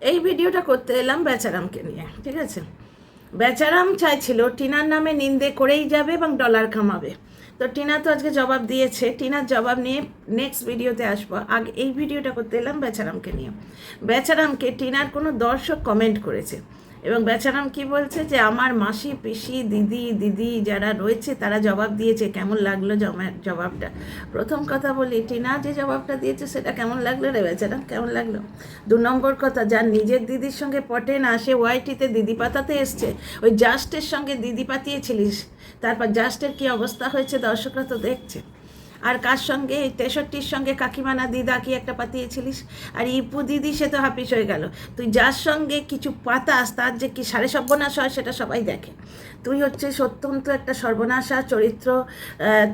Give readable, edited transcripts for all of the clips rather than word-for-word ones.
এই ভিডিওটা করতে এলাম বেচারামকে নিয়ে, ঠিক আছে। বেচারাম চাইছিল টিনার নামে নিন্দে করেই যাবে এবং ডলার কামাবে। তো টিনা তো আজকে জবাব দিয়েছে, টিনার জবাব নিয়ে নেক্সট ভিডিওতে আসবো। আগে এই ভিডিওটা করতে এলাম বেচারামকে নিয়ে। বেচারামকে টিনার কোনো দর্শক কমেন্ট করেছে এবং বেচারাম কি বলছে যে আমার মাসি পিসি দিদি দিদি যারা রয়েছে তারা জবাব দিয়েছে, কেমন লাগলো জবাবটা। প্রথম কথা বলি, টিনা যে জবাবটা দিয়েছে সেটা কেমন লাগলো রে বেচারাম, কেমন লাগলো? 2 নম্বর কথা, যার নিজের দিদির সঙ্গে পটে না সে ওয়াইটিতে দিদি পাতাতে এসছে। ওই জাস্টের সঙ্গে দিদি পাতিয়েছিলিস, তারপর জাস্টের কি অবস্থা হয়েছে দর্শকরা তো দেখছে। আর কার সঙ্গে, এই 63-র সঙ্গে কাকিমানা দিদা কি একটা পাতিয়েছিলিস। আর ইপু দিদি সে তো হাপিস হয়ে গেল। তুই যার সঙ্গে কিছু পাতাস তার যে কি সাড়ে সর্বনাশ হয় সেটা সবাই দেখে। তুই হচ্ছে অত্যন্ত একটা সর্বনাশা চরিত্র,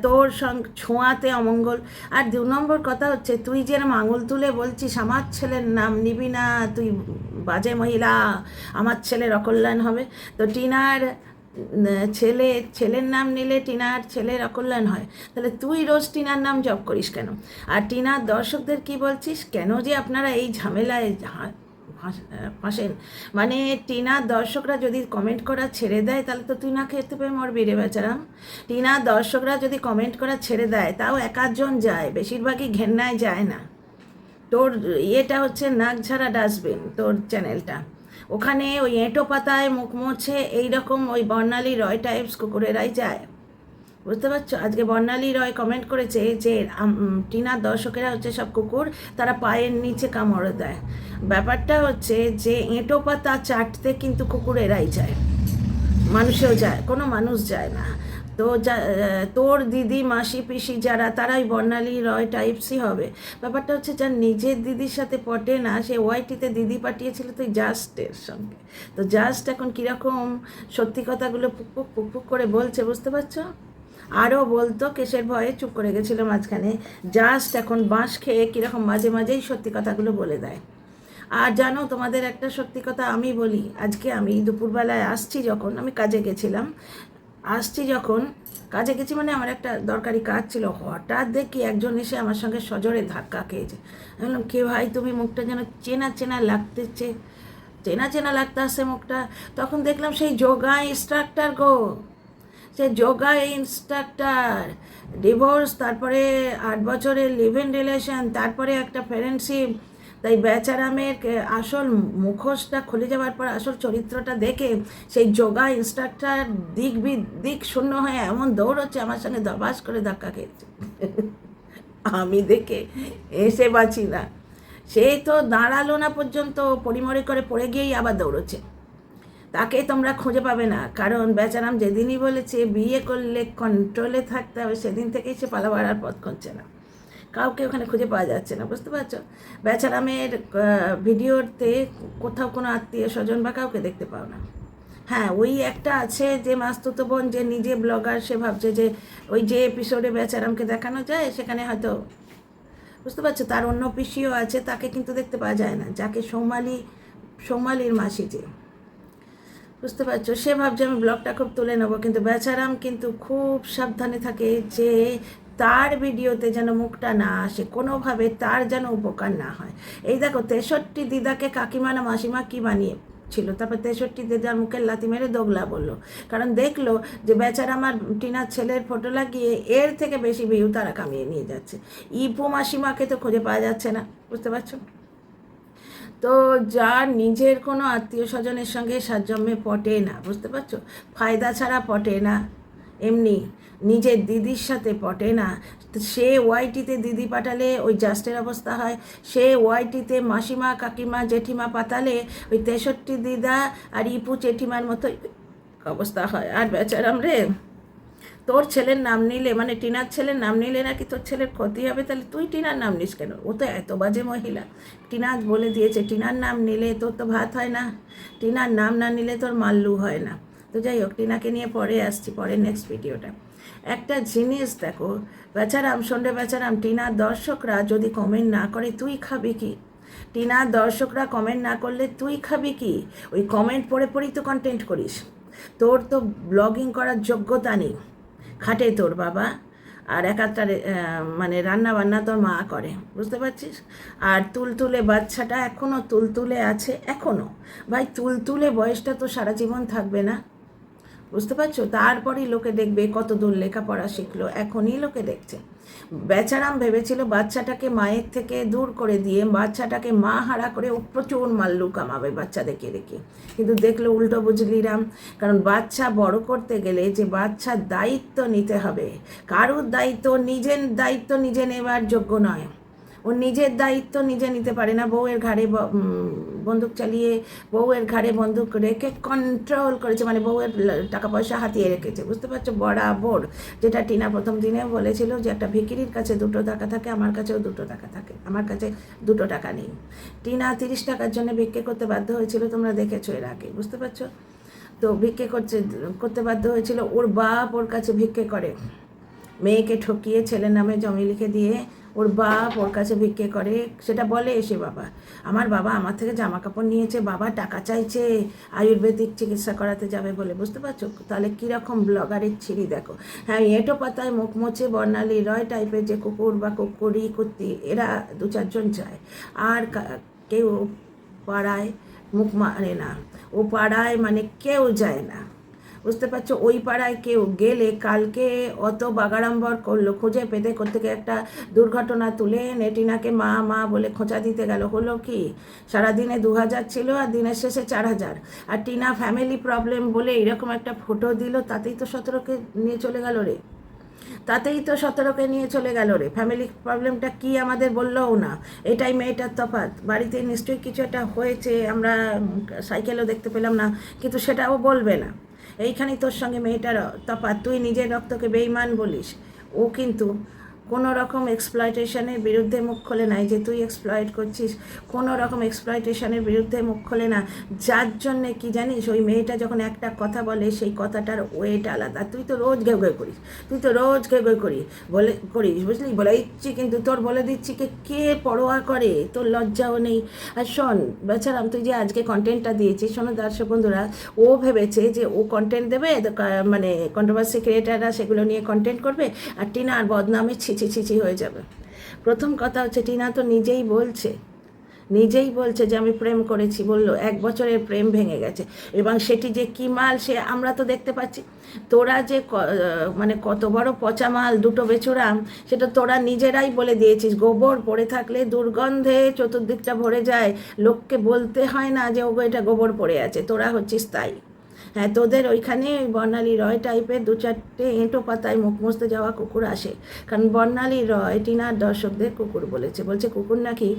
তোর ছোঁয়াতে অমঙ্গল। আর 2 নম্বর কথা হচ্ছে, তুই যেরকম আঙুল তুলে বলছিস আমার ছেলের নাম নিবি না, তুই বাজে মহিলা, আমার ছেলের অকল্যাণ হবে। তো টিনার ছেলের নাম নিলে টিনার ছেলের অকল্যাণ হয়, তাহলে তুই রোজ টিনার নাম জপ করিস কেন? আর টিনার দর্শকদের কি বলছিস, কেন যে আপনারা এই ঝামেলায় ফাঁসেন? মানে টিনার দর্শকরা যদি কমেন্ট করা ছেড়ে দেয় তাহলে তো তুই না খেতে পেয়ে মরবি রে বেচারাম। টিনার দর্শকরা যদি কমেন্ট করা ছেড়ে দেয়, তাও 1-8 জন যায়, বেশিরভাগই ঘেন্নায় যায় না। তোর ইয়েটা হচ্ছে নাকঝাড়া ডাস্টবিন, তোর চ্যানেলটা। ওখানে ওই এঁটো পাতায় মুখ মোছে এইরকম ওই বর্ণালী রয় টাইপস কুকুরেরাই যায়, বুঝতে পারছো? আজকে বর্ণালী রয় কমেন্ট করেছে যে টিনার দর্শকেরা হচ্ছে সব কুকুর, তারা পায়ের নিচে কামড় দেয়। ব্যাপারটা হচ্ছে যে এঁটো পাতা চাটতে কিন্তু কুকুরেরাই যায়, মানুষেও যায়, কোনো মানুষ যায় না। তো তোর দিদি মাসি পিসি যারা, তারাই বর্ণালী রয় টাইপসই হবে। ব্যাপারটা হচ্ছে যার নিজের দিদির সাথে পটে না সে ওয়াইটিতে দিদি পাঠিয়েছিল তুই জাস্টের সঙ্গে। তো জাস্ট এখন কীরকম সত্যি কথাগুলো পুকপুক পুকপুক করে বলছে, বুঝতে পারছো? আরও বলতো, কেসের ভয়ে চুপ করে গেছিলো মাঝখানে। জাস্ট এখন বাঁশ খেয়ে কীরকম মাঝে মাঝেই সত্যি কথাগুলো বলে দেয়। আর জানো, তোমাদের একটা সত্যি কথা আমি বলি, আজকে আমি দুপুরবেলায় আসছি, যখন আমি কাজে গেছিলাম, কাজে গেছি মানে আমার একটা দরকারি কাজ ছিল, হঠাৎ দেখি একজন এসে আমার সঙ্গে সজোরে ধাক্কা খেয়েছে। আমি বললাম, কে ভাই তুমি? মুখটা যেন চেনা চেনা লাগতেছে, চেনা চেনা লাগতে আসছে মুখটা। তখন দেখলাম সেই যোগা ইনস্ট্রাক্টর গো, সে যোগা ইনস্ট্রাক্টর, ডিভোর্স, তারপরে 8 বছরের লিভ ইন রিলেশন, তারপরে একটা ফ্রেন্ডশিপ। তাই বেচারামের আসল মুখোশটা খুলে যাওয়ার পর আসল চরিত্রটা দেখে সেই যোগা ইনস্ট্রাক্টর দিক শূন্য হয়ে এমন দৌড়চ্ছে আমার সঙ্গে, দরবাস করে ধাক্কা খেয়েছে। আমি দেখে এসে বাঁচি না। সে তো দাঁড়ালো না পর্যন্ত, পরিমরি করে পড়ে গিয়েই আবার দৌড়চ্ছে। তাকে তোমরা খুঁজে পাবে না, কারণ বেচারাম যেদিনই বলেছে বিয়ে করলে কন্ট্রোলে থাকতে হবে, সেদিন থেকেই সে পালা বাড়ার পথ খুঁজছে না। কাউকে ওখানে খুঁজে পাওয়া যাচ্ছে না, বুঝতে পারছো? বেচারামের ভিডিওতে কোথাও কোনো আত্মীয় স্বজন বা কাউকে দেখতে পাও না। হ্যাঁ, ওই একটা আছে যে মাস্তুতো বোন, যে নিজে ব্লগার, সে ভাবছে যে ওই যে এপিসোডে বেচারামকে দেখানো যায় সেখানে হয়তো, বুঝতে পারছো, তার অন্য পিসিও আছে, তাকে কিন্তু দেখতে পাওয়া যায় না, যাকে সৌমালির মাসি যে, বুঝতে পারছো? সে ভাবছে আমি ব্লগটা খুব তুলে নেবো, কিন্তু বেচারাম কিন্তু খুব সাবধানে থাকে যে তার ভিডিওতে যেন মুখটা না আসে, কোনোভাবে তার যেন উপকার না হয়। এই দেখো, 63 দিদাকে কাকিমা না মাসিমা কি বানিয়ে ছিল, তারপর 63 দিদার মুখের লাথি মেরে দোগলা বললো, কারণ দেখলো যে বেচারা আমার টিনার ছেলের ফটো লাগিয়ে এর থেকে বেশি ভিউ তারা কামিয়ে নিয়ে যাচ্ছে। ইপু মাসিমাকে তো খুঁজে পাওয়া যাচ্ছে না, বুঝতে পারছো? তো যার নিজের কোনো আত্মীয় স্বজনের সঙ্গে সাজম্যে পটে না, বুঝতে পারছো, ফায়দা ছাড়া পটে না, এমনি নিজের দিদির সাথে পটে না, সে ওয়াইটিতে দিদি পাঠালে ওই জাস্টের অবস্থা হয়, সে ওয়াইটিতে মাসিমা কাকিমা জেঠিমা পাঠালে ওই 63 দিদা আর ইপু জেঠিমার মতো অবস্থা হয়। আর বেচারাম রে, তোর ছেলের নাম নিলে, মানে টিনার ছেলের নাম নিলে নাকি তোর ছেলের ক্ষতি হবে, তাহলে তুই টিনার নাম নিস কেন? ও তো এত বাজে মহিলা। টিনা বলে দিয়েছে টিনার নাম নিলে তোর তো ভাত হয় না, টিনার নাম না নিলে তোর মাল্লু হয় না। তো যাই হোক, টিনাকে নিয়ে পরে আসছি, পরে নেক্সট ভিডিওটা। একটা জিনিস দেখো বেচারাম, সন্ধ্যে বেচারাম, টিনার দর্শকরা যদি কমেন্ট না করে তুই খাবি কি? টিনার দর্শকরা কমেন্ট না করলে তুই খাবি কি? ওই কমেন্ট পড়ে পড়েই তো কন্টেন্ট করিস, তোর তো ব্লগিং করার যোগ্যতা নেই, খাটে তোর বাবা। আর এক আধটা মানে রান্না বান্না তোর মা করে, বুঝতে পারছিস? আর তুলতুলে বাচ্চাটা এখনও তুলতুলে আছে, এখনও। ভাই তুলতুলে বয়সটা তো সারা জীবন থাকবে না, বুঝতে পারছো? তারপরেই লোকে দেখবে কত দূর লেখাপড়া শিখলো, এখনই লোকে দেখছে। বেচারাম ভেবেছিল বাচ্চাটাকে মায়ের থেকে দূর করে দিয়ে বাচ্চাটাকে মা হারা করে ও প্রচুর মাল্লু কামাবে বাচ্চা দেখে দেখে, কিন্তু দেখলো উল্টো, বুঝলিরাম। কারণ বাচ্চা বড় করতে গেলে যে বাচ্চার দায়িত্ব নিতে হবে, কারুর দায়িত্ব, নিজের দায়িত্ব নিজে নেবার যোগ্য নয়। ও নিজের দায়িত্ব নিজে নিতে পারে না। বউয়ের ঘাড়ে বন্দুক চালিয়ে, বউয়ের ঘাড়ে বন্দুক রেখে কন্ট্রোল করেছে, মানে বউয়ের টাকা পয়সা হাতিয়ে রেখেছে, বুঝতে পারছো? বরাবর। যেটা টিনা প্রথম দিনে বলেছিল যে একটা ভিখিরির কাছে 2 টাকা থাকে, আমার কাছেও 2 টাকা থাকে, আমার কাছে 2 টাকা নেই। টিনা 30 টাকার জন্য ভিক্ষে করতে বাধ্য হয়েছিল, তোমরা দেখেছো এর আগে, বুঝতে পারছো? তো ভিক্ষে করতে বাধ্য হয়েছিল। ওর বাপ ওর কাছে ভিক্ষে করে, মেয়েকে ঠকিয়ে ছেলের নামে জমি লিখে দিয়ে ওর বাপ ওর কাছে ভিক্ষে করে। সেটা বলে এসে, বাবা আমার থেকে জামা কাপড় নিয়েছে, বাবা টাকা চাইছে আয়ুর্বেদিক চিকিৎসা করাতে যাবে বলে, বুঝতে পারছো? তাহলে কীরকম ব্লগারের ছিঁড়ি দেখো। হ্যাঁ, এঁটো পাতায় মুখ মুছে বর্ণালী রয় টাইপের যে কুকুর বা কুত্তি, এরা 2-4 জন যায়, আর কেউ পাড়ায় মুখ মারে না। ও পাড়ায় মানে কেউ যায় না, বুঝতে পারছো? ওই পাড়ায় কেউ গেলে কালকে অত বাগাড়ম্বর করলো, খুঁজে পেতে কোত্থেকে একটা দুর্ঘটনা তুলে নেটিনাকে মা মা বলে খোঁচা দিতে গেল। হলো কি, সারাদিনে 2000 ছিল আর দিনের শেষে 4000। আর টিনা ফ্যামিলি প্রবলেম বলে এরকম একটা ফটো দিল, তাতেই তো 17কে নিয়ে চলে গেল রে। নিয়ে চলে গেল রে। ফ্যামিলি প্রবলেমটা কি আমাদের বললও না। এটাই মেয়েটার তফাৎ। বাড়িতে নিশ্চয়ই কিছু একটা হয়েছে, আমরা সাইকেলও দেখতে পেলাম না, কিন্তু সেটাও বলবে না। এইখানেই তোর সঙ্গে মেয়েটার তফাৎ। তুই নিজের রক্তকে বেঈমান বলিস, ও কিন্তু কোনো রকম এক্সপ্লয়টেশনের বিরুদ্ধে মুখ খোলে নাই যে তুই এক্সপ্লয়েট করছিস, কোনো রকম এক্সপ্লয়টেশনের বিরুদ্ধে মুখ খোলে না। যার জন্যে কি জানিস, ওই মেয়েটা যখন একটা কথা বলে সেই কথাটার ওয়েট আলাদা। তুই তো রোজ ঘেউ করিস, করিস বুঝলি, বলে দিচ্ছি, কিন্তু তোর বলে দিচ্ছি কে পরোয়া করে, তোর লজ্জাও নেই। আর শোন বেচারাম, তুই যে আজকে কন্টেন্টটা দিয়েছিস, শোনো দর্শক বন্ধুরা, ও ভেবেছে যে ও কন্টেন্ট দেবে, মানে কন্ট্রোভার্সি ক্রিয়েটাররা সেগুলো নিয়ে কন্টেন্ট করবে, আর টিনা আর বদনামে ছিছি হয়ে যাবে। প্রথম কথা হচ্ছে, টিনা তো নিজেই বলছে যে আমি প্রেম করেছি, বললো 1 বছরের প্রেম ভেঙে গেছে, এবং সেটি যে কী মাল সে আমরা তো দেখতে পাচ্ছি। তোরা যে মানে কত বড় পচা মাল, 2 বেচুরাম, সেটা তোরা নিজেরাই বলে দিয়েছিস। গোবর পড়ে থাকলে দুর্গন্ধে চতুর্দিকটা ভরে যায়, লোককে বলতে হয় না যে ওগো এটা গোবর পড়ে আছে, তোরা হচ্ছিস তাই। হ্যাঁ, তোদের ওইখানে বর্ণালী রয় টাইপের 2-4টে এঁটো পাতায় মুখ মুছতে যাওয়া কুকুর আসে, কারণ বর্ণালী রয় টিনার দর্শকদের কুকুর বলছে কুকুর নাকি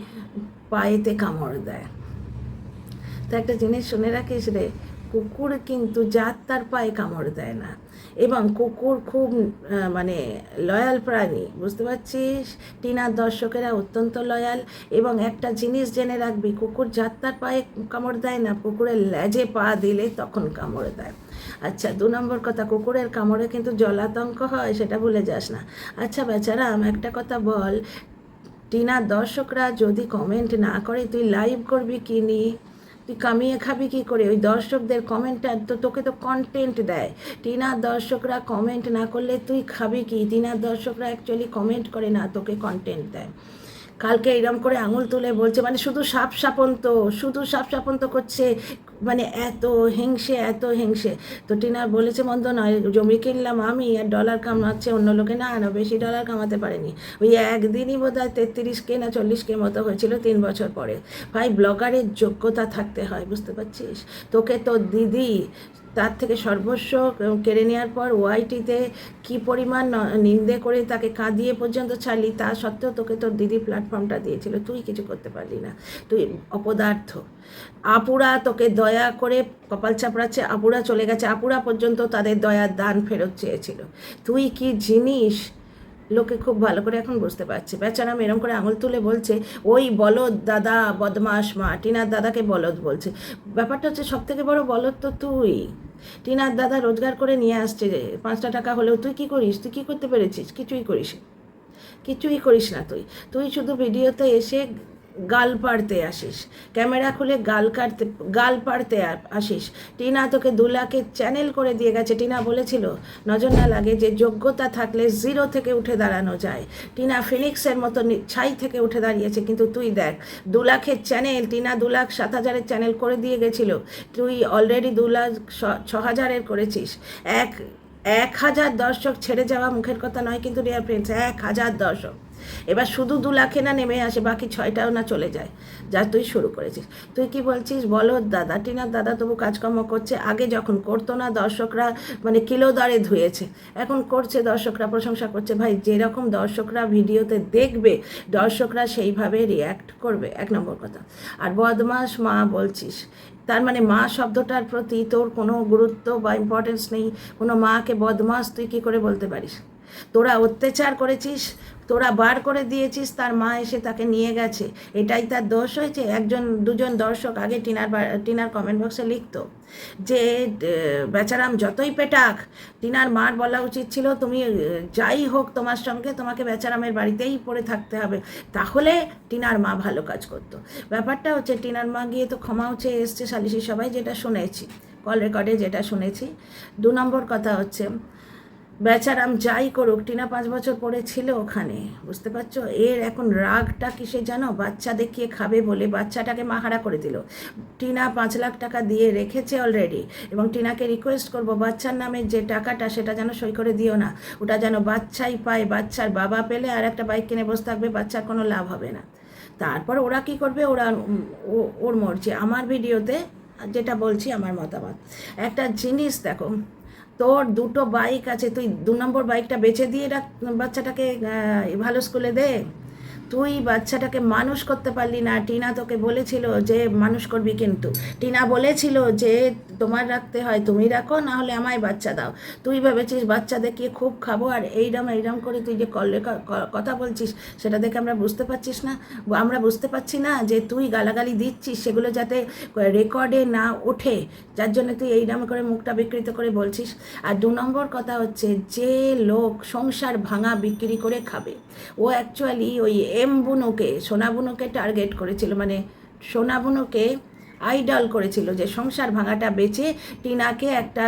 পায়েতে কামড় দেয়। তো একটা জিনিস শুনে রাখিস রে, কুকুর কিন্তু যার তার পায়ে কামড় দেয় না, এবং কুকুর খুব মানে লয়াল প্রাণী, বুঝতে পারছিস? টিনার দর্শকেরা অত্যন্ত লয়াল। এবং একটা জিনিস জেনে রাখবি, কুকুর যার তার পায়ে কামড় দেয় না, কুকুরের লেজে পা দিলে তখন কামড় দেয়। আচ্ছা, 2 নম্বর কথা, কুকুরের কামড়ে কিন্তু জলাতঙ্ক হয়, সেটা ভুলে যাস না। আচ্ছা বেচারা, একটা কথা বল, টিনার দর্শকরা যদি কমেন্ট না করে তুই লাইভ করবি কি নিয়ে? তুই কামিয়ে খাবি কী করে? ওই দর্শকদের কমেন্টটা তো তোকে তো কন্টেন্ট দেয়। টিনার দর্শকরা কমেন্ট না করলে তুই খাবি কি? টিনার দর্শকরা অ্যাকচুয়ালি কমেন্ট করে না, তোকে কন্টেন্ট দেয়। কালকে এরম করে আঙুল তুলে বলছে, মানে শুধু সাপ করছে, মানে এত হিংসে। তো টিনা বলেছে মন্দ নয়, জমি কিনলাম আমি আর ডলার কামাচ্ছে অন্য লোকে, না বেশি ডলার কামাতে পারেনি। ওই একদিনই বোধহয় 33K না 40K মতো হয়েছিল 3 বছর পরে। ভাই, ব্লগারের যোগ্যতা থাকতে হয়, বুঝতে পারছিস? তোকে তো দিদি তার থেকে সর্বস্ব কেড়ে নেওয়ার পর ওআইটিতে কী পরিমাণ নিন্দে করে তাকে কাঁদিয়ে পর্যন্ত ছাড়লি, তা সত্ত্বেও তোকে তোর দিদি প্ল্যাটফর্মটা দিয়েছিল, তুই কিছু করতে পারলি না, তুই অপদার্থ। আপুরা তোকে দয়া করে কপাল চাপড়াচ্ছে, আপুরা চলে গেছে, আপুরা পর্যন্ত তাদের দয়ার দান ফেরত চেয়েছিল। তুই কি জিনিস লোকে খুব ভালো করে এখন বুঝতে পারছে। বেচারাম এরম করে আঙুল তুলে বলছে, ওই বলদ দাদা বদমাস মা, টিনার দাদাকে বলদ বলছে। ব্যাপারটা হচ্ছে, সবথেকে বড় বলদ তো তুই। টিনার দাদা রোজগার করে নিয়ে আসছে 5 টাকা হলেও, তুই কী করিস? তুই কী করতে পেরেছিস? কিছুই করিস না তুই শুধু ভিডিওতে এসে গাল পাড়তে আসিস, ক্যামেরা খুলে গাল পাড়তে আসিস। টিনা তোকে 2 লাখের চ্যানেল করে দিয়ে গেছে। টিনা বলেছিল নজর না লাগে যে যোগ্যতা থাকলে 0 থেকে উঠে দাঁড়ানো যায়। টিনা ফিনিক্সের মতো ছাই থেকে উঠে দাঁড়িয়েছে, কিন্তু তুই দেখ 2 লাখের চ্যানেল, টিনা 2,07,000-এর চ্যানেল করে দিয়ে গেছিল, তুই অলরেডি 2,06,000-এর করেছিস। 1,000 দর্শক ছেড়ে যাওয়া মুখের কথা নয় কিন্তু ডিয়ার ফ্রেন্ডস, 1,000 দর্শক। এবার শুধু 2 লাখে না নেমে আসে, বাকি 6টাও না চলে যায়, যা তুই শুরু করেছিস। তুই কি বলছিস? বলো দাদা, টিনার দাদা তবু কাজকর্ম করছে। আগে যখন করতো না দর্শকরা মানে কিলো দরে ধুয়েছে, এখন করছে, দর্শকরা প্রশংসা করছে। ভাই, যেরকম দর্শকরা ভিডিওতে দেখবে দর্শকরা সেইভাবে রিয়্যাক্ট করবে, 1 নম্বর কথা। আর বদমাস মা বলছিস, তার মানে মা শব্দটার প্রতি তোর কোনো গুরুত্ব বা ইম্পর্টেন্স নেই। কোনো মাকে বদমাস তুই কী করে বলতে পারিস? তোরা অত্যাচার করেছিস, তোরা বার করে দিয়েছিস, তার মা এসে তাকে নিয়ে গেছে, এটাই তার দোষ হয়েছে? 1-2জন দর্শক আগে টিনার কমেন্ট বক্সে লিখতো যে বেচারাম যতই পেটাক, টিনার মার বলা উচিত ছিল তুমি যাই হোক তোমার সঙ্গে, তোমাকে বেচারামের বাড়িতেই পড়ে থাকতে হবে, তাহলে টিনার মা ভালো কাজ করতো। ব্যাপারটা হচ্ছে টিনার মা গিয়ে তো ক্ষমাও চেয়ে এসছে সালিশি সবাই, যেটা শুনেছি, কল রেকর্ডে যেটা শুনেছি। 2 নম্বর কথা হচ্ছে বেচারাম যাই করুক, টিনা 5 বছর পরে ছিল ওখানে, বুঝতে পারছো? এর এখন রাগটা কিসে জানো? বাচ্চা দেখিয়ে খাবে বলে বাচ্চাটাকে মাহারা করে দিল। টিনা 5 লাখ টাকা দিয়ে রেখেছে অলরেডি, এবং টিনাকে রিকোয়েস্ট করব বাচ্চার নামে যে টাকাটা সেটা যেন সই করে দিও না, ওটা যেন বাচ্চাই পায়। বাচ্চার বাবা পেলে আর একটা বাইক কিনে বসে থাকবে, বাচ্চার কোনো লাভ হবে না। তারপর ওরা কি করবে, ওরা ওর মর্জি। আমার ভিডিওতে যেটা বলছি আমার মতামত, একটা জিনিস দেখো, তোর 2টো বাইক আছে, তুই 2 নম্বর বাইকটা বেচে দিয়ে বাচ্চাটাকে ভালো স্কুলে দে। তুই বাচ্চাটাকে মানুষ করতে পারলি না। টিনা তোকে বলেছিল যে মানুষ করবি, কিন্তু টিনা বলেছিল যে তোমার রাখতে হয় তুমি রাখো, না হলে আমায় বাচ্চা দাও। তুই ভেবেছিস বাচ্চা দেখিয়ে খুব খাবো, আর এইরম করে তুই যে কথা বলছিস সেটা দেখে আমরা বুঝতে পারছিস না, আমরা বুঝতে পারছি না যে তুই গালাগালি দিচ্ছিস সেগুলো যাতে রেকর্ডে না ওঠে, যার জন্য তুই এইরকম করে মুখটা বিকৃত করে বলছিস। আর 2 নম্বর কথা হচ্ছে, যে লোক সংসার ভাঙা বিক্রি করে খাবে, ও অ্যাকচুয়ালি ওই বুনুকে, সোনা বুনুকে টার্গেট করেছিল, মানে সোনা বুনুকে আইডল করেছিল, যে সংসার ভাঙাটা বেচে টিনাকে একটা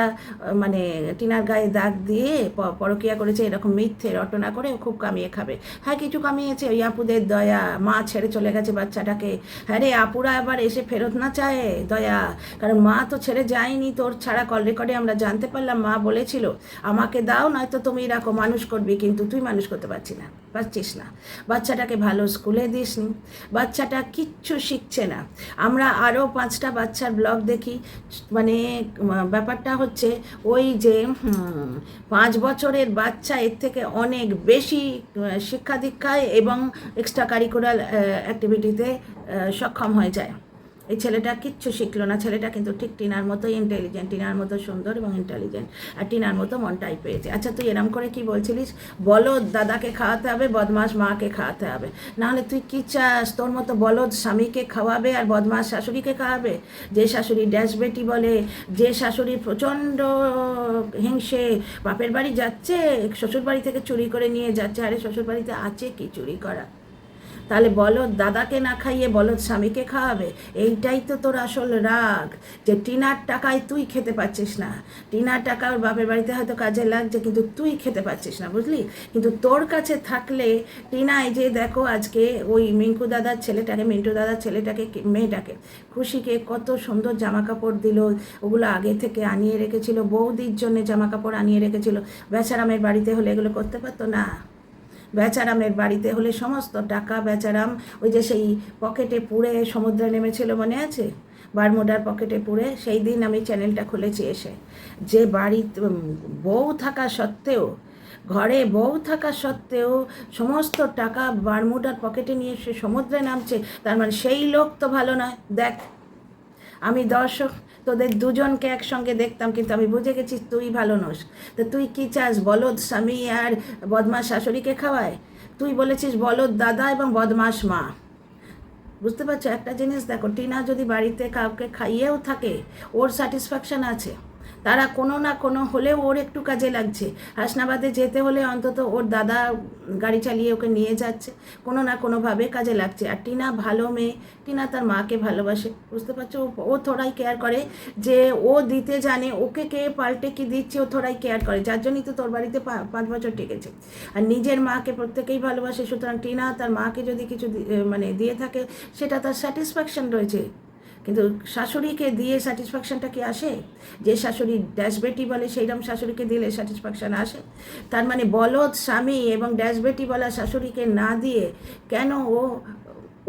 মানে টিনার গায়ে দাগ দিয়ে পরকিয়া করেছে, এরকম মিথ্যে রটনা করে খুব কামিয়ে খাবে। হ্যাঁ, কিছু কামিয়েছে, ওই আপুদের দয়া, মা ছেড়ে চলে গেছে বাচ্চাটাকে। হ্যাঁ রে, আপুরা আবার এসে ফেরত না চায় দয়া, কারণ মা তো ছেড়ে যায়নি, তোর ছাড়া কল রেকর্ডে আমরা জানতে পারলাম মা বলেছিল আমাকে দাও, নয়তো তুমি রাখো, মানুষ করবি, কিন্তু তুই মানুষ করতে পারছিস না। বাচ্চাটাকে ভালো স্কুলে দিসনি, বাচ্চাটা কিচ্ছু শিখছে না। আমরা আরও 5টা বাচ্চার ব্লগ দেখি, মানে ব্যাপারটা হচ্ছে ওই যে 5 বছরের বাচ্চা এর থেকে অনেক বেশি শিক্ষা দীক্ষায় এবং এক্সট্রা কারিকুলার অ্যাক্টিভিটিতে সক্ষম হয়ে যায়। এই ছেলেটা কিচ্ছু শিখলো না। ছেলেটা কিন্তু ঠিক টিনার মতোই ইন্টেলিজেন্ট, টিনার মতো সুন্দর এবং ইন্টেলিজেন্ট, আর টিনার মতো মনটাই পেয়েছে। আচ্ছা, তুই এরম করে কি বলছিলিস, বলদ দাদাকে খাওয়াতে হবে, বদমাস মাকে খাওয়াতে হবে, নাহলে তুই কী চাস? তোর মতো বলদ স্বামীকে খাওয়াবে আর বদমাস শাশুড়িকে খাওয়াবে? যে শাশুড়ি ড্যাশ বেটি বলে, যে শাশুড়ি প্রচণ্ড হিংসে, বাপের বাড়ি যাচ্ছে, শ্বশুর বাড়ি থেকে চুরি করে নিয়ে যাচ্ছে। আরে শ্বশুর বাড়িতে আছে কি চুরি করা? তাহলে বলদ দাদাকে না খাইয়ে বলদ স্বামীকে খাওয়াবে? এইটাই তো তোর আসল রাগ, যে টিনার টাকায় তুই খেতে পাচ্ছিস না। টিনার টাকা ওর বাপের বাড়িতে হয়তো কাজে লাগছে, কিন্তু তুই খেতে পাচ্ছিস না, বুঝলি? কিন্তু তোর কাছে থাকলে টিনা, এই যে দেখো আজকে ওই মিন্টু দাদার ছেলেটাকে মেয়েটাকে, খুশিকে কত সুন্দর জামা কাপড় দিল, ওগুলো আগে থেকে আনিয়ে রেখেছিল, বৌদির জন্য জামা কাপড় আনিয়ে রেখেছিল। বেচারামের বাড়িতে হলে এগুলো করতে পারতো না? বেচারামের বাড়িতে হলে সমস্ত টাকা বেচারাম ওই যে সেই পকেটে পুরে সমুদ্রে নেমেছিল, মনে আছে? বারমুডার পকেটে পুরে। সেই দিন আমি চ্যানেলটা খুলেছি এসে, যে বাড়িতে বউ থাকা সত্ত্বেও, ঘরে বউ থাকা সত্ত্বেও সমস্ত টাকা বারমুডার পকেটে নিয়ে সে সমুদ্রে নামছে, তার মানে সেই লোক তো ভালো নয়। দেখ, আমি দর্শক তোদের 2জনকে একসঙ্গে দেখতাম, কিন্তু আমি বুঝে গেছি তুই ভালো নোস। তো তুই কি চাস, বলদ স্বামী আর বদমাস শাশুড়িকে খাওয়ায়? তুই বলেছিস বলদ দাদা এবং বদমাস মা। বুঝতে পারছো একটা জিনিস? দেখো, টিনা যদি বাড়িতে কাউকে খাইয়েও থাকে, ওর স্যাটিসফ্যাকশান আছে, তারা কোনো না কোনো হলেও ওর একটু কাজে লাগছে। হাসনাবাদে যেতে হলে অন্তত ওর দাদা গাড়ি চালিয়ে ওকে নিয়ে যাচ্ছে, কোনো না কোনোভাবে কাজে লাগছে। আর টিনা ভালো মেয়ে, টিনা তার মাকে ভালোবাসে, বুঝতে পারছো? ও থোড়াই কেয়ার করে, যে ও দিতে জানে, ওকে কে পাল্টে কি দিচ্ছে ও থোড়াই কেয়ার করে, যার জন্যই তো তোর বাড়িতে 5 বছর টিকেছে। আর নিজের মাকে প্রত্যেকেই ভালোবাসে, সুতরাং টিনা তার মাকে যদি কিছু মানে দিয়ে থাকে সেটা তার স্যাটিসফ্যাকশন রয়েছে। কিন্তু শাশুড়িকে দিয়ে স্যাটিসফ্যাকশানটা কি আসে? যে শাশুড়ি ড্যাশবেটি বলে সেইরকম শাশুড়িকে দিলে স্যাটিসফ্যাকশান আসে? তার মানে বলদ স্বামী এবং ড্যাশবেটি বলা শাশুড়িকে না দিয়ে কেন ও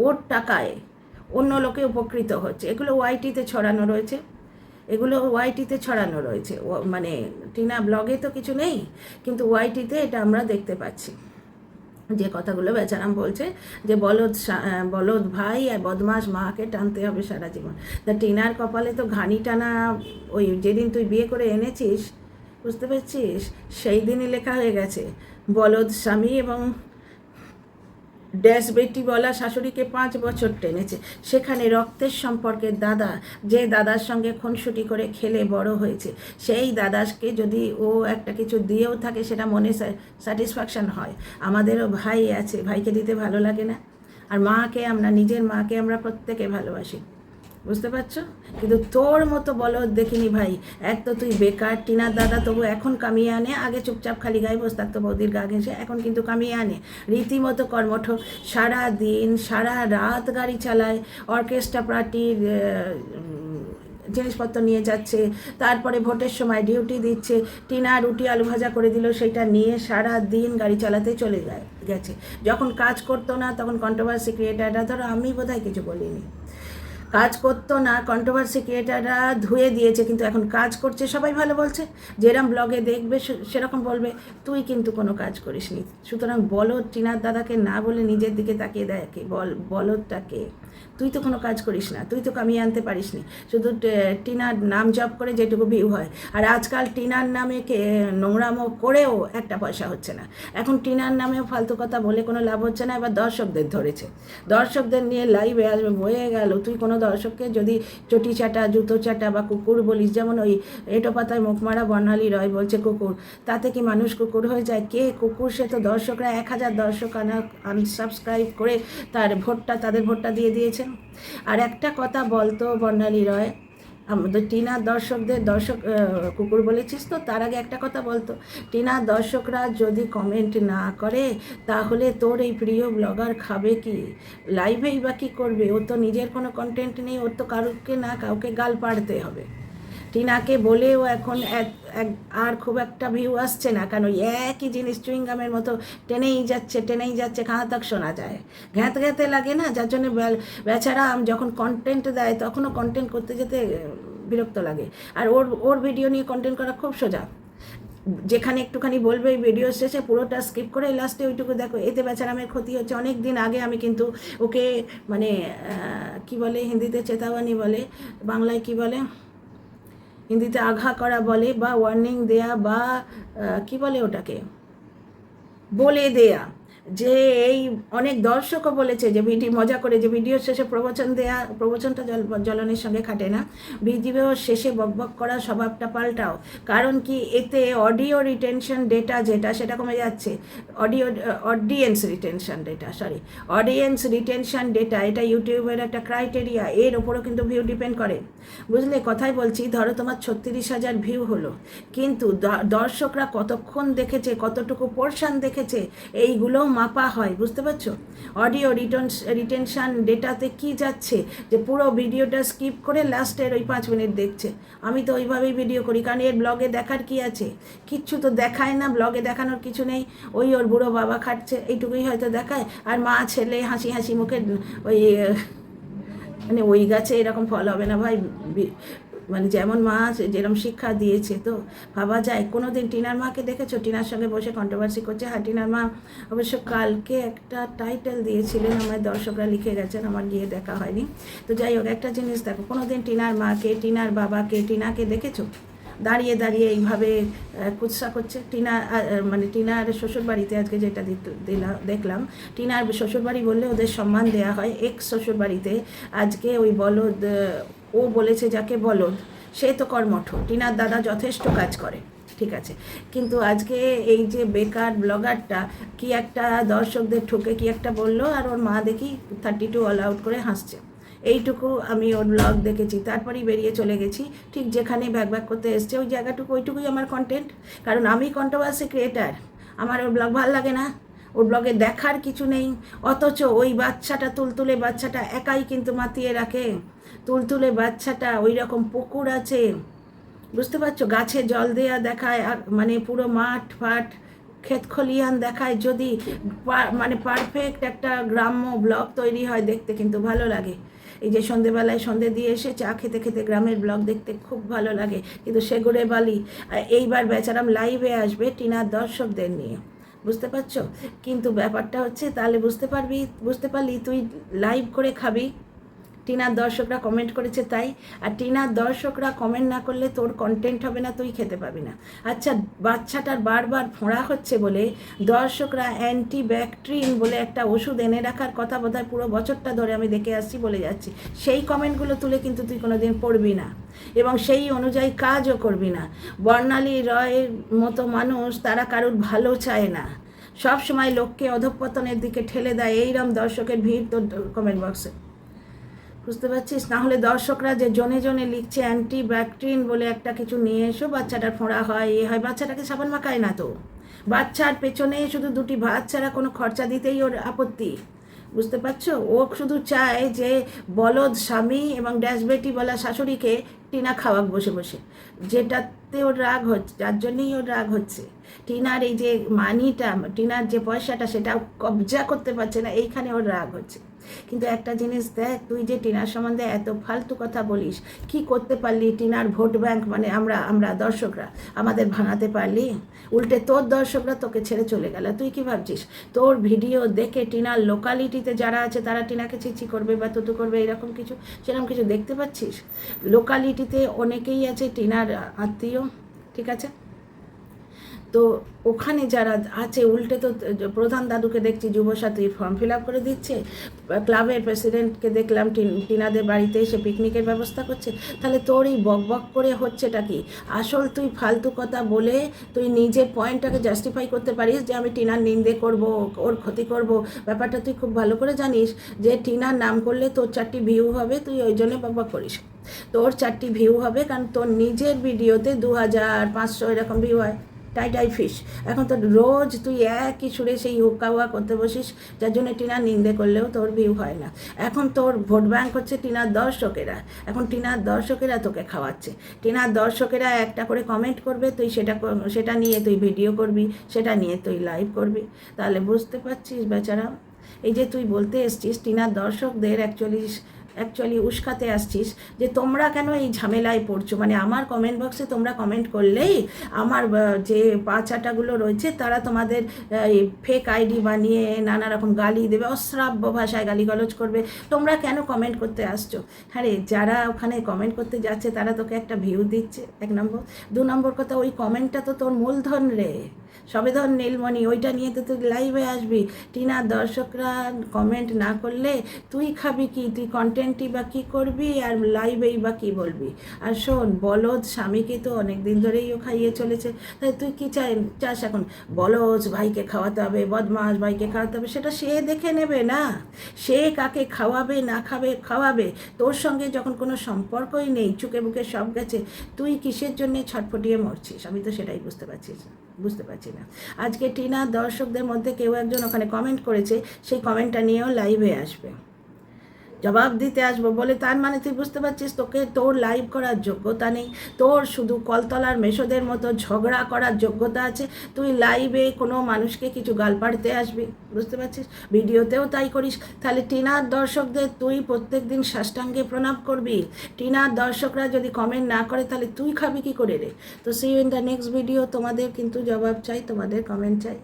ওর টাকায় অন্য লোকে উপকৃত হচ্ছে? এগুলো ওয়াইটিতে ছড়ানো রয়েছে, এগুলো ওয়াইটিতে ছড়ানো রয়েছে। মানে টিনা ব্লগে তো কিছু নেই, কিন্তু ওয়াইটিতে এটা আমরা দেখতে পাচ্ছি, যে কথাগুলো বেচারাম বলছে যে বলদ ভাই আর বদমাস মাকে টানতে হবে সারা জীবন। তা টিনার কপালে তো ঘানি টানা ওই যেদিন তুই বিয়ে করে এনেছিস, বুঝতে পারছিস, সেই দিনই লেখা হয়ে গেছে বলদ স্বামী এবং ড্যাশ বেটি বলা শাশুড়িকে 5 বছর টেনেছে। সেখানে রক্তের সম্পর্কের দাদা, যে দাদার সঙ্গে খুনসুটি করে খেলে বড় হয়েছে, সেই দাদাকে যদি ও একটা কিছু দিয়েও থাকে সেটা মনে স্যাটিসফ্যাকশান হয়। আমাদেরও ভাই আছে, ভাইকে দিতে ভালো লাগে না? আর মাকে, আমরা নিজের মাকে আমরা প্রত্যেকে ভালোবাসি, বুঝতে পারছো? কিন্তু তোর মতো বলদ দেখিনি ভাই। এক তো তুই বেকার, টিনার দাদা তবু এখন কামিয়ে আনে, আগে চুপচাপ খালি গায়ে বসে থাকতো বৌদির গা ঘেঁষে, এখন কিন্তু কামিয়ে আনে, রীতিমতো কর্মঠ। সারা দিন সারা রাত গাড়ি চালায়, অর্কেস্ট্রা পার্টির জিনিসপত্র নিয়ে যাচ্ছে, তারপরে ভোটের সময় ডিউটি দিচ্ছে। টিনা রুটি আলু ভাজা করে দিল, সেটা নিয়ে সারা দিন গাড়ি চালাতে চলে গেছে। যখন কাজ করতো না তখন কন্ট্রোভার্সি ক্রিয়েটাররা, ধরো আমি বোধহয় কিছু বলিনি, কাজ করতো না, কন্ট্রোভার্সি ক্রিয়েটাররা ধুয়ে দিয়েছে, কিন্তু এখন কাজ করছে, সবাই ভালো বলছে। যেরকম ব্লগে দেখবে সেরকম বলবে। তুই কিন্তু কোনো কাজ করিসনি, সুতরাং বলদ টিনার দাদাকে না বলে নিজের দিকে তাকিয়ে দেখে, বলদটাকে, তুই তো কোনো কাজ করিস না, তুই তো কামিয়ে আনতে পারিস নি, শুধু টিনার নাম জপ করে যেটুকু ভিউ হয়। আর আজকাল টিনার নামে নোংরামো করেও একটা পয়সা হচ্ছে না, এখন টিনার নামেও ফালতু কথা বলে কোনো লাভ হচ্ছে না। এবার দর্শকদের ধরেছে, দর্শকদের নিয়ে লাইভে আসবে, হয়ে গেল। তুই কোনো দর্শককে যদি চটি চাটা, জুতো চাটা বা কুকুর বলিস, যেমন ওই এটো পাতায় মুখ মারা বর্ণালী রয় বলছে কুকুর, তাতে কি মানুষ কুকুর হয়ে যায়? কে কুকুর? সে তো দর্শকরা 1000 দর্শক আনসাবস্ক্রাইব করে তাদের ভোটটা দিয়ে দিয়েছে। আর একটা কথা বলতো বর্ণালী রয়, আমাদের টিনার দর্শক কুকুর বলেছিস তো, তার আগে একটা কথা বলতো, টিনার দর্শকরা যদি কমেন্ট না করে তাহলে তোর এই প্রিয় ব্লগার খাবে কি? লাইভেই বা কী করবে? ওর তো নিজের কোনো কন্টেন্ট নেই, ওর তো কাউকে গাল পাড়তে হবে। টিনাকে বলেও এখন আর খুব একটা ভিউ আসছে না, কারণ একই জিনিস চুইংগামের মতো টেনেই যাচ্ছে, কাহা তক শোনা যায়, ঘ্যাঁতে লাগে না, যার জন্য বেচারা যখন কন্টেন্ট দেয় তখনও কন্টেন্ট করতে যেতে বিরক্ত লাগে। আর ওর ভিডিও নিয়ে কন্টেন্ট করা খুব সোজা, যেখানে একটুখানি বলবে ভিডিও শেষে পুরোটা স্কিপ করে লাস্টে ওইটুকু দেখো, এতে বেচারামের ক্ষতি হচ্ছে। অনেক দিন আগে আমি কিন্তু ওকে মানে কি বলে হিন্দিতে চেতাবানি বলে, বাংলায় কি বলে, হিন্দিতে আঘা করা বলে, বা ওয়ার্নিং দেয়া, বা কি বলে ওটাকে, বলে দেয়া, যে এই অনেক দর্শকও বলেছে যে মজা করে যে ভিডিও শেষে প্রবচনটা জ্বলনের সঙ্গে খাটে না, ভিডিও শেষে বকবক করা স্বভাবটা পাল্টাও। কারণ কি, এতে অডিও রিটেনশন ডেটা সেটা কমে যাচ্ছে, অডিয়েন্স রিটেনশন ডেটা, এটা ইউটিউবের একটা ক্রাইটেরিয়া, এর ওপরও কিন্তু ভিউ ডিপেন্ড করে, বুঝলে? কথাই বলছি, ধরো তোমার 36,000 ভিউ হলো, কিন্তু দর্শকরা কতক্ষণ দেখেছে, কতটুকু পোর্শন দেখেছে, এইগুলো মাপা হয়, বুঝতে পারছো? অডিও রিটেনশন ডেটাতে কি যাচ্ছে, যে পুরো ভিডিওটা স্কিপ করে লাস্টের ওই 5 মিনিট দেখছে। আমি তো ওইভাবেই ভিডিও করি, কারণ এর ব্লগে দেখার কি আছে? কিচ্ছু তো দেখায় না, ব্লগে দেখানোর কিছু নেই। ওই ওর বুড়ো বাবা খাটছে, এইটুকুই হয়তো দেখায়, আর মা ছেলে হাসি মুখে ওই মানে ওই গাছে এরকম ফল হবে না ভাই, মানে যেমন মা যেরকম শিক্ষা দিয়েছে, তো ভাবা যায়। কোনো দিন টিনার মাকে দেখেছো টিনার সঙ্গে বসে কন্ট্রোভার্সি করছে? হ্যাঁ, টিনার মা অবশ্য কালকে একটা টাইটেল দিয়েছিলেন, আমার দর্শকরা লিখে গেছেন, আমার গিয়ে দেখা হয়নি। তো যাই হোক, একটা জিনিস দেখো, কোনো দিন টিনার মাকে, টিনার বাবাকে, টিনাকে দেখেছো দাঁড়িয়ে এইভাবে কুৎসা করছে? টিনার শ্বশুরবাড়িতে আজকে যেটা দেখলাম, টিনার শ্বশুরবাড়ি বললে ওদের সম্মান দেওয়া হয়, শ্বশুরবাড়িতে আজকে ওই বলদ, ও বলেছে যাকে বলদ, সে তো কর্মঠ, টিনার দাদা যথেষ্ট কাজ করে, ঠিক আছে। কিন্তু আজকে এই যে বেকার ব্লগারটা কি একটা দর্শকদের ঠুকে কি একটা বললো, আর ওর মা দেখি 32 অল আউট করে হাসছে। এইটুকু আমি ওর ব্লগ দেখেছি, তারপরেই বেরিয়ে চলে গেছি। ঠিক যেখানে ব্যাক করতে এসছে ওই জায়গাটুকু, ওইটুকুই আমার কন্টেন্ট। কারণ আমি কন্ট্রোভার্সি ক্রিয়েটার, আমার ওর ব্লগ ভালো লাগে না, ওর ব্লগে দেখার কিছু নেই। অথচ ওই বাচ্চাটা, তুলতুলে বাচ্চাটা একাই কিন্তু মাতিয়ে রাখে। তুলতুলে বাচ্চাটা ওই রকম পুকুর আছে, বুঝতে পারছো, গাছে জল দেয়া দেখায়, মানে পুরো মাঠ ফাট ক্ষেত খলিয়ান দেখায়। যদি মানে পারফেক্ট একটা গ্রাম্য ব্লগ তৈরি হয়, দেখতে কিন্তু ভালো লাগে। এই যে সন্ধেবেলায় সন্ধে দিয়ে এসে চা খেতে খেতে গ্রামের ব্লগ দেখতে খুব ভালো লাগে। কিন্তু সেগুড়ে বালি এইবার বেচারাম লাইভে আসবে টিনার দর্শকদের নিয়ে, বুঝতে পারছো। কিন্তু ব্যাপারটা হচ্ছে, তাহলে বুঝতে পারলি তুই লাইভ করে খাবি, টিনার দর্শকরা কমেন্ট করেছে তাই। আর টিনার দর্শকরা কমেন্ট না করলে তোর কন্টেন্ট হবে না, তুই খেতে পাবি না। আচ্ছা, বাচ্চাটার বারবার ফোঁড়া হচ্ছে বলে দর্শকরা অ্যান্টিব্যাকট্রিন বলে একটা ওষুধ এনে রাখার কথা বোধহয় পুরো বছরটা ধরে আমি দেখে আসছি, বলে যাচ্ছি। সেই কমেন্টগুলো তুলে কিন্তু তুই কোনোদিন পড়বি না এবং সেই অনুযায়ী কাজও করবি না। বর্ণালী রয়ের মতো মানুষ, তারা কারোর ভালো চায় না, সব সময় লোককে অধঃপতনের দিকে ঠেলে দেয়। এইরকম দর্শকের ভিড় তোর কমেন্ট বক্সে, বুঝতে পারছিস। নাহলে দর্শকরা যে জনে জনে লিখছে অ্যান্টিব্যাকট্রিন বলে একটা কিছু নিয়ে এসো, বাচ্চাটার ফোঁড়া হয়, এ হয়, বাচ্চাটাকে সাবান মাখায় না তো। বাচ্চার পেছনে শুধু 2টি ভাত ছাড়া কোনো খরচা দিতেই ওর আপত্তি, বুঝতে পারছো। ও শুধু চায় যে বলদ স্বামী এবং ড্যাশবেটি বলা শাশুড়িকে টিনা খাওয়াক বসে বসে, যেটাতে ওর রাগ হচ্ছে, যার জন্যই ওর রাগ হচ্ছে। টিনার এই যে মানিটা, টিনার যে পয়সাটা, সেটা কবজা করতে পারছে না, এইখানে ওর রাগ হচ্ছে। কিন্তু একটা জিনিস দেখ, তুই যে টিনার সম্বন্ধে এত ফালতু কথা বলিস, কি করতে পারলি? টিনার ভোট ব্যাংক মানে আমরা দর্শকরা আমাদের ভাঙাতে পারলি? উল্টে তোর দর্শকরা তোকে ছেড়ে চলে গেল। তুই কি ভাবছিস তোর ভিডিও দেখে টিনার লোকালিটিতে যারা আছে তারা টিনাকে চিচি করবে বা তুতু করবে, এরকম কিছু, সেরকম কিছু দেখতে পাচ্ছিস? লোকালিটিতে অনেকেই আছে টিনার আত্মীয়, ঠিক আছে, তো ওখানে যারা আছে, উল্টে তো প্রধান দাদুকে দেখছি যুবসাথী ফর্ম ফিল আপ করে দিচ্ছে, ক্লাবের প্রেসিডেন্টকে দেখলাম টিনাদের বাড়িতে এসে পিকনিকের ব্যবস্থা করছে। তাহলে তোর এই বক করে হচ্ছেটা কি? আসল তুই ফালতু কথা বলে তুই নিজের পয়েন্টটাকে জাস্টিফাই করতে পারিস যে আমি টিনার নিন্দে করব, ওর ক্ষতি করব। ব্যাপারটা তুই খুব ভালো করে জানিস যে টিনার নাম করলে তোর 4টি ভিউ হবে, তুই ওই জন্য বক করিস। তোর 4টি ভিউ হবে কারণ তোর নিজের ভিডিওতে 2500 এরকম ভিউ হয়। টাই ফিশ। এখন তো রোজ তুই একই সুরে সেই হুক্কা করতে বসিস, যার জন্য টিনার নিন্দে করলেও তোর ভিউ হয় না। এখন তোর ভোট ব্যাংক হচ্ছে টিনার দর্শকেরা, এখন টিনার দর্শকেরা তোকে খাওয়াচ্ছে। টিনার দর্শকেরা একটা করে কমেন্ট করবে, তুই সেটা নিয়ে তুই ভিডিও করবি, সেটা নিয়ে তুই লাইভ করবি। তাহলে বুঝতে পারছিস বেচারা, এই যে তুই বলতে এসছিস টিনার দর্শকদের অ্যাকচুয়ালি উস্কাতে আসছিস যে তোমরা কেন এই ঝামেলায় পড়ছো। মানে আমার কমেন্ট বক্সে তোমরা কমেন্ট করলেই আমার যে পাঁচাটাগুলো রয়েছে তারা তোমাদের ফেক আইডি বানিয়ে নানা রকম গালি দেবে, অশ্রাব্য ভাষায় গালিগালাজ করবে। তোমরা কেন কমেন্ট করতে আসছো? হ্যাঁ রে, যারা ওখানে কমেন্ট করতে যাচ্ছে তারা তোকে একটা ভিউ দিচ্ছে, 1 নম্বর। 2 নম্বর কথা, ওই কমেন্টটা তো তোর মূলধন রে, সবেধন নীলমণি, ওইটা নিয়ে তো তুই লাইভে আসবি। টিনার দর্শকরা কমেন্ট না করলে তুই খাবি কি? তুই কন্টেন্টই বা কী করবি আর লাইভেই বা কী বলবি? আর শোন, বলদ স্বামীকে তো অনেক দিন ধরেই ও খাইয়ে চলেছে, তাই তুই কী চাস এখন? বলদ ভাইকে খাওয়াতে হবে, বদমাস ভাইকে খাওয়াতে হবে, সেটা সে দেখে নেবে না। সে কাকে খাওয়াবে না খাওয়াবে তোর সঙ্গে যখন কোনো সম্পর্কই নেই, চুকে বুকে সব গেছে, তুই কিসের জন্যে ছটফটিয়ে মরছিস? আমি তো সেটাই বুঝতে পারছি না। আজকে টিনার দর্শকদের মধ্যে কেউ একজন ওখানে কমেন্ট করেছে, সেই কমেন্টটা নিয়েও লাইভে আসবে, জবাব দিতে আসবো বলে। তার মানে তুই বুঝতে পারছিস তোর লাইভ করার যোগ্যতা নেই, তোর শুধু কলতলার মেশোদের মতো ঝগড়া করার যোগ্যতা আছে। তুই লাইভে কোনো মানুষকে কিছু গাল পাড়তে আসবি, বুঝতে পারছিস? ভিডিওতেও তাই করিস। তাহলে টিনার দর্শকদের তুই প্রত্যেক দিন সাষ্টাঙ্গে প্রণাম করবি। টিনার দর্শকরা যদি কমেন্ট না করে তাহলে তুই খাবি কী করে রে? তো see you in the next video. তোমাদের কিন্তু জবাব চাই, তোমাদের কমেন্ট চাই।